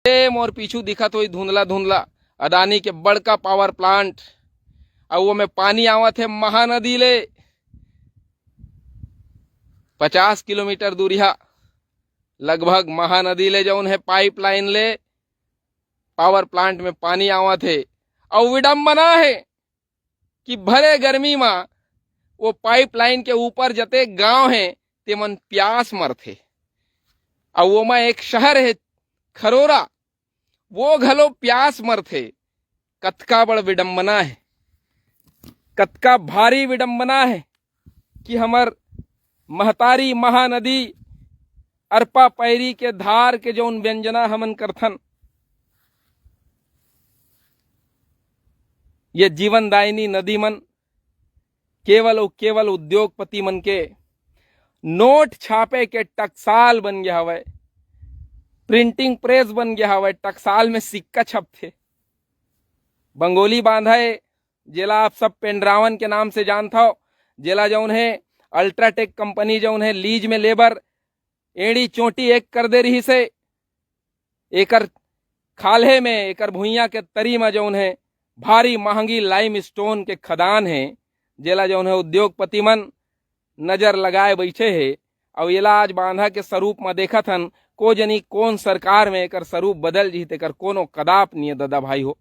मोर पीछू दिखत हुई धुंधला धुंधला अडानी के बड़का पावर प्लांट और वो में पानी आवत है महानदी ले 50 किलोमीटर दूरिया लगभग महानदी ले जौन है पाइपलाइन ले पावर प्लांट में पानी आवत है। और विडंबना है कि भरे गर्मी में वो पाइपलाइन के ऊपर जते गांव है ते मन प्यास मरथे। और वो में एक शहर है खरोरा, वो घलो प्यास मरथे। कतका बड़ विडंबना है, कतका भारी विडंबना है कि हमर महतारी महानदी अरपा पैरी के धार के जौन व्यंजना हमन करथन, ये जीवनदायिनी नदी मन केवल और केवल उद्योगपति मन के नोट छापे के टकसाल बन गया हवय, प्रिंटिंग प्रेस बन गया हवय। टकसाल में सिक्का छपथे। बंगोली बांधा है जेला आप सब पेंड्रावन के नाम से जानता हो, जेला जौन है अल्ट्राटेक कंपनी जौन है लीज में लेबर एड़ी चोटी एक कर दे रही से। एकर खाल्हे में एकर भुइया के तरी में जौन है भारी महंगी लाइम स्टोन के खदान है, जेला जौन है उद्योगपति मन नजर लगाए बैठे है। और येला आज बांधा के स्वरूप में देखत हन, को जनी कौन सरकार में एकर स्वरूप बदल जी तेकर कोनो कदाप नहीं दादा भाई हो।